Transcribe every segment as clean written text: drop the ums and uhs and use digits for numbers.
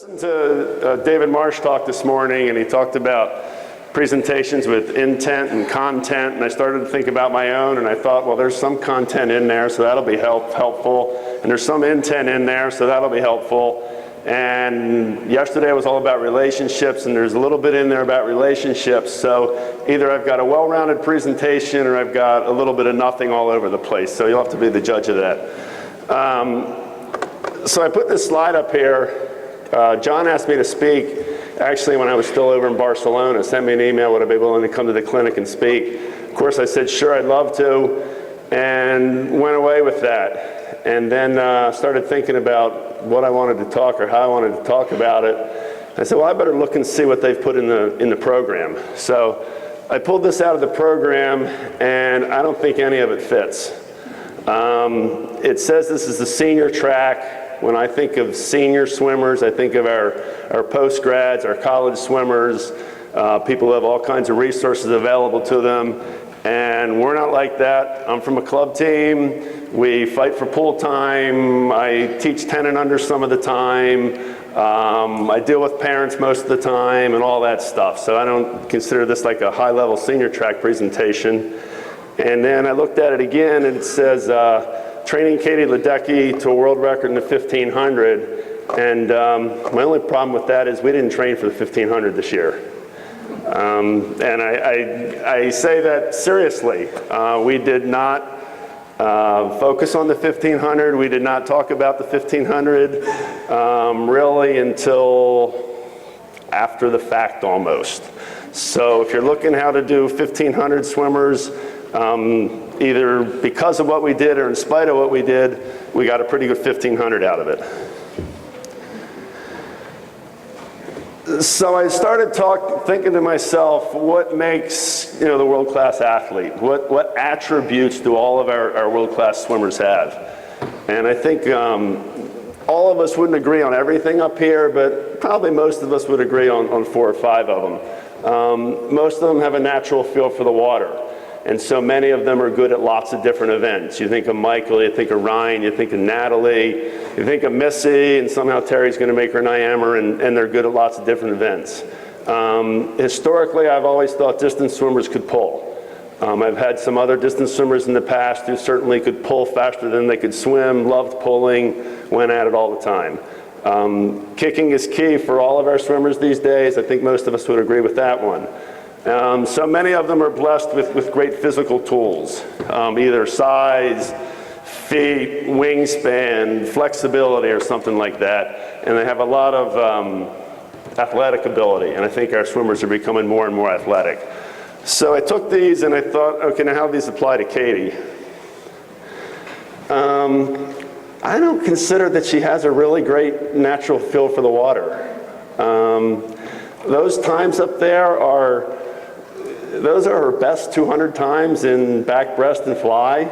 listened to David Marsh talk this morning, and he talked about presentations with intent and content, and I started to think about my own, and I thought, well, there's some content in there, so that'll be helpful, and there's some intent in there, so that'll be helpful. And yesterday was all about relationships, and there's a little bit in there about relationships, so either I've got a well-rounded presentation or I've got a little bit of nothing all over the place, so you'll have to be the judge of that. So I put this slide up here. John asked me to speak, actually when I was still over in Barcelona, sent me an email, would I be willing to come to the clinic and speak? Of course I said, sure, I'd love to, and went away with that. And then started thinking about what I wanted to talk or how I wanted to talk about it. I said, well, I better look and see what they've put in the program. So I pulled this out of the program, and I don't think any of it fits. It says this is the senior track. When I think of senior swimmers, I think of our post-grads, our college swimmers, people who have all kinds of resources available to them, and we're not like that. I'm from a club team. We fight for pool time. I teach 10 and under some of the time. I deal with parents most of the time and all that stuff, so I don't consider this like a high-level senior track presentation. And then I looked at it again, and it says, training Katie Ledecky to a world record in the 1500, and my only problem with that is we didn't train for the 1500 this year. And I say that seriously. We did not focus on the 1500. We did not talk about the 1500 really until after the fact almost. So if you're looking how to do 1500 swimmers, either because of what we did or in spite of what we did, we got a pretty good 1500 out of it. So I started thinking to myself, what makes the world-class athlete? What attributes do all of our world-class swimmers have? And I think all of us wouldn't agree on everything up here, but probably most of us would agree on 4 or 5 of them. Most of them have a natural feel for the water. And so many of them are good at lots of different events. You think of Michael, you think of Ryan, you think of Natalie, you think of Missy, and somehow Terry's going to make her NIAMR, and they're good at lots of different events. Historically, I've always thought distance swimmers could pull. I've had some other distance swimmers in the past who certainly could pull faster than they could swim, loved pulling, went at it all the time. Kicking is key for all of our swimmers these days. I think most of us would agree with that one. So many of them are blessed with great physical tools, either size, feet, wingspan, flexibility, or something like that. And they have a lot of athletic ability, and I think our swimmers are becoming more and more athletic. So I took these and I thought, okay, now how do these apply to Katie? I don't consider that she has a really great natural feel for the water. Those times up there those are her best 200 times in back, breast, and fly.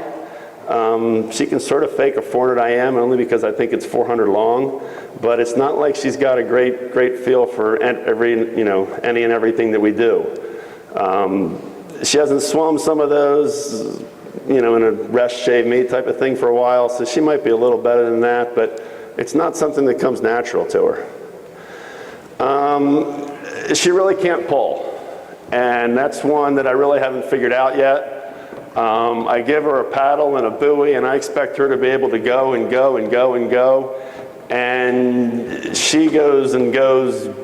She can sort of fake a 400 IM only because I think it's 400 long, but it's not like she's got a great feel for any and everything that we do. She hasn't swum some of those, in a rest, shave, meet type of thing for a while, so she might be a little better than that, but it's not something that comes natural to her. She really can't pull. And that's one that I really haven't figured out yet. I give her a paddle and a buoy, and I expect her to be able to go and go and go and go. And she goes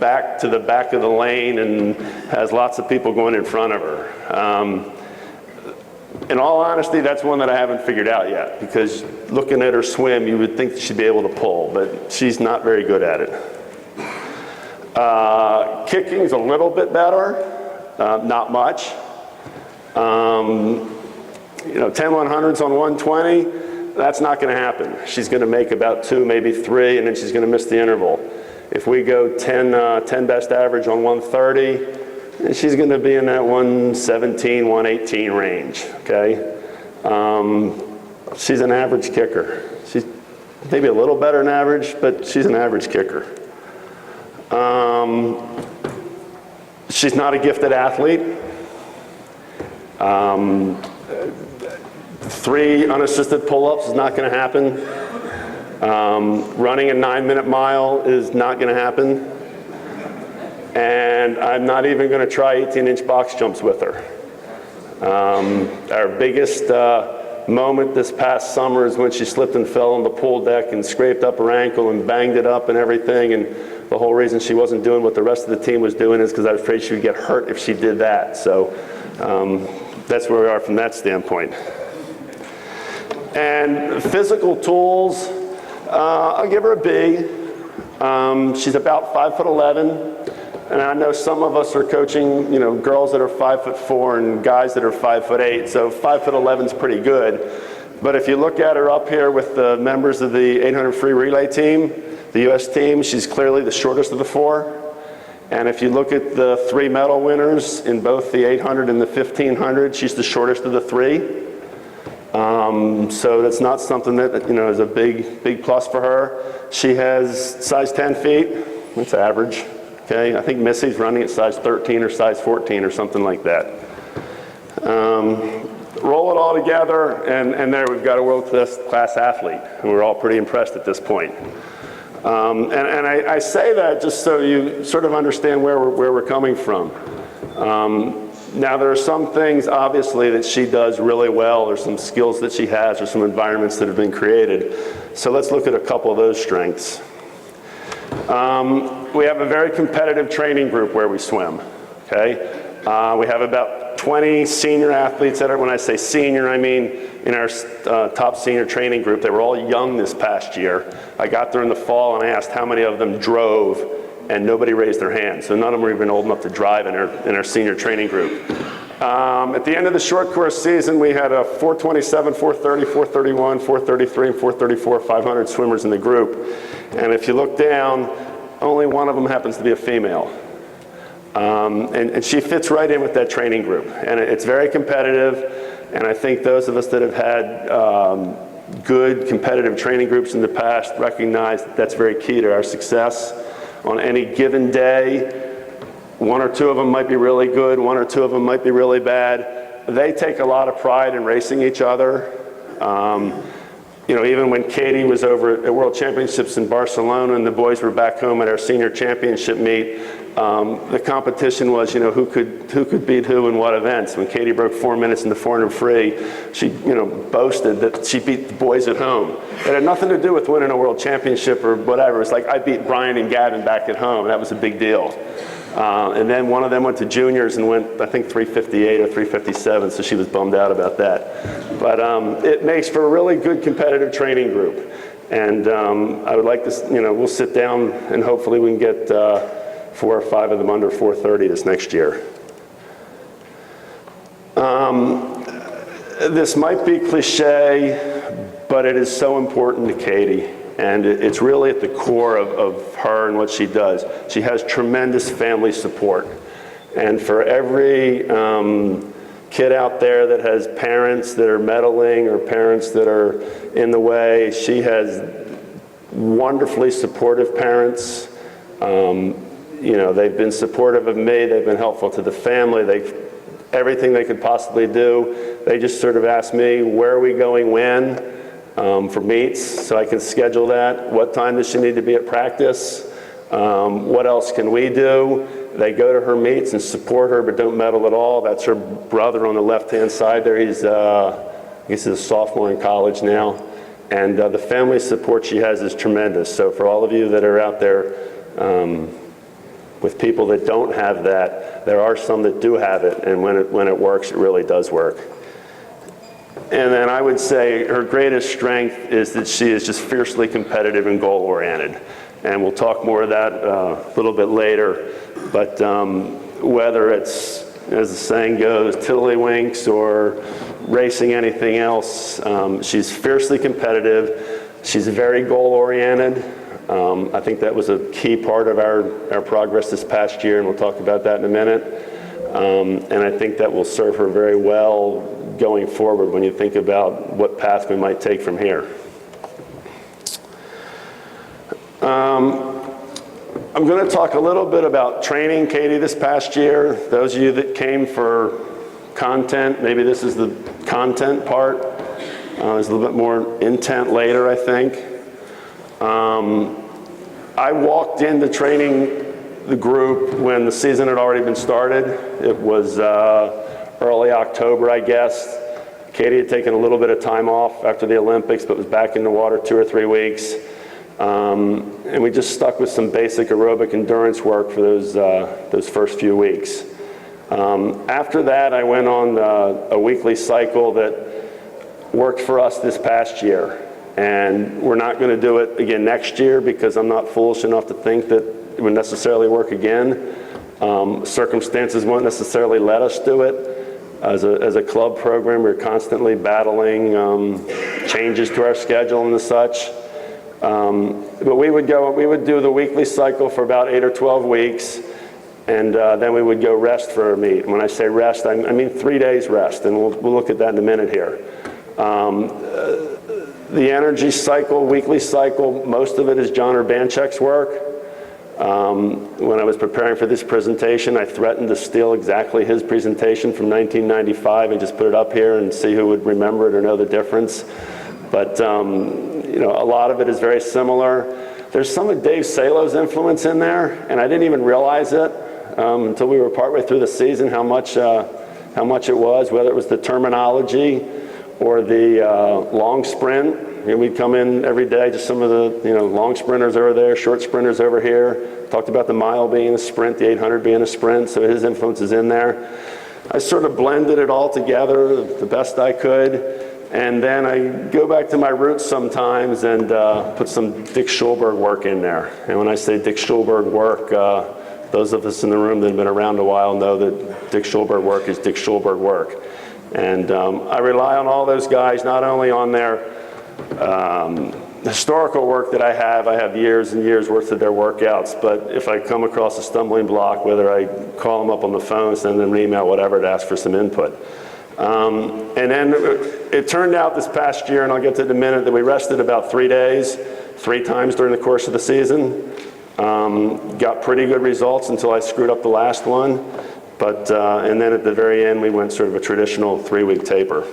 back to the back of the lane and has lots of people going in front of her. In all honesty, that's one that I haven't figured out yet, because looking at her swim, you would think she'd be able to pull, but she's not very good at it. Kicking's a little bit better. Not much. 10 100s on 120, that's not going to happen. She's going to make about 2, maybe 3, and then she's going to miss the interval. If we go 10 best average on 130, she's going to be in that 117, 118 range, okay? She's an average kicker. She's maybe a little better than average, but she's an average kicker. She's not a gifted athlete. 3 unassisted pull-ups is not going to happen. Running a 9-minute mile is not going to happen. And I'm not even going to try 18-inch box jumps with her. Our biggest moment this past summer is when she slipped and fell on the pool deck and scraped up her ankle and banged it up and everything. And the whole reason she wasn't doing what the rest of the team was doing is because I was afraid she would get hurt if she did that. So that's where we are from that standpoint. And physical tools, I'll give her a B. She's about 5'11". And I know some of us are coaching, girls that are 5'4" and guys that are 5'8". So 5'11" is pretty good. But if you look at her up here with the members of the 800 free relay team, the U.S. team, she's clearly the shortest of the 4. And if you look at the 3 medal winners in both the 800 and the 1500, she's the shortest of the 3. So that's not something that is a big plus for her. She has size 10 feet. That's average. Okay, I think Missy's running at size 13 or size 14 or something like that. Roll it all together, and there we've got a world-class athlete, and we're all pretty impressed at this point. And I say that just so you sort of understand where we're coming from. Now there are some things, obviously, that she does really well, or some skills that she has, or some environments that have been created. So let's look at a couple of those strengths. We have a very competitive training group where we swim, okay? We have about 20 senior athletes that are, when I say senior, I mean in our top senior training group. They were all young this past year. I got there in the fall and I asked how many of them drove, and nobody raised their hand. So none of them were even old enough to drive in our senior training group. At the end of the short course season, we had a 427, 430, 431, 433, and 434 500 swimmers in the group. And if you look down, only one of them happens to be a female. And she fits right in with that training group. And it's very competitive. And I think those of us that have had good competitive training groups in the past recognize that that's very key to our success. On any given day, 1 or 2 of them might be really good, 1 or 2 of them might be really bad. They take a lot of pride in racing each other. Even when Katie was over at World Championships in Barcelona and the boys were back home at our senior championship meet, the competition was, who could beat who in what events. When Katie broke 4 minutes in the 400 free, she, boasted that she beat the boys at home. It had nothing to do with winning a world championship or whatever. It's like I beat Brian and Gavin back at home. That was a big deal. And then one of them went to juniors and went, I think, 358 or 357, so she was bummed out about that. But it makes for a really good competitive training group. And I would like to, we'll sit down and hopefully we can get 4 or 5 of them under 430 this next year. This might be cliche, but it is so important to Katie. And it's really at the core of her and what she does. She has tremendous family support. And for every kid out there that has parents that are meddling or parents that are in the way, she has wonderfully supportive parents. They've been supportive of me. They've been helpful to the family. Everything they could possibly do. They just sort of ask me, where are we going when? For meets, so I can schedule that. What time does she need to be at practice? What else can we do? They go to her meets and support her, but don't meddle at all. That's her brother on the left-hand side there. He's a sophomore in college now. And the family support she has is tremendous. So for all of you that are out there with people that don't have that, there are some that do have it, and when it works, it really does work. And then I would say her greatest strength is that she is just fiercely competitive and goal-oriented. And we'll talk more of that a little bit later. But whether it's, as the saying goes, tiddlywinks or racing anything else, she's fiercely competitive. She's very goal-oriented. I think that was a key part of our progress this past year, and we'll talk about that in a minute. And I think that will serve her very well going forward when you think about what path we might take from here. I'm going to talk a little bit about training Katie this past year. Those of you that came for content, maybe this is the content part. There's a little bit more intent later, I think. I walked into training the group when the season had already been started. It was early October, I guess. Katie had taken a little bit of time off after the Olympics, but was back in the water 2 or 3 weeks. And we just stuck with some basic aerobic endurance work for those first few weeks. After that, I went on a weekly cycle that worked for us this past year. And we're not going to do it again next year because I'm not foolish enough to think that it would necessarily work again. Circumstances won't necessarily let us do it. As a club program, we're constantly battling changes to our schedule and the such. But we would do the weekly cycle for about 8 or 12 weeks, and then we would go rest for a meet. When I say rest, I mean 3 days rest, and we'll look at that in a minute here. The energy cycle, weekly cycle, most of it is John Urbanchek's work. When I was preparing for this presentation, I threatened to steal exactly his presentation from 1995 and just put it up here and see who would remember it or know the difference. But you know, a lot of it is very similar. There's some of Dave Salo's influence in there, and I didn't even realize it until we were partway through the season how much it was, whether it was the terminology or the long sprint. You know, we'd come in every day, just some of the long sprinters over there, short sprinters over here. Talked about the mile being a sprint, the 800 being a sprint, so his influence is in there. I sort of blended it all together the best I could, and then I go back to my roots sometimes and put some Dick Schulberg work in there. And when I say Dick Schulberg work, those of us in the room that have been around a while know that Dick Schulberg work is Dick Schulberg work. And I rely on all those guys, not only on their historical work that I have years and years worth of their workouts, but if I come across a stumbling block, whether I call them up on the phone, send them an email, whatever, to ask for some input. And then it turned out this past year, and I'll get to it in a minute, that we rested about 3 days, 3 times during the course of the season. Got pretty good results until I screwed up the last one. But, and then at the very end, we went sort of a traditional 3-week taper.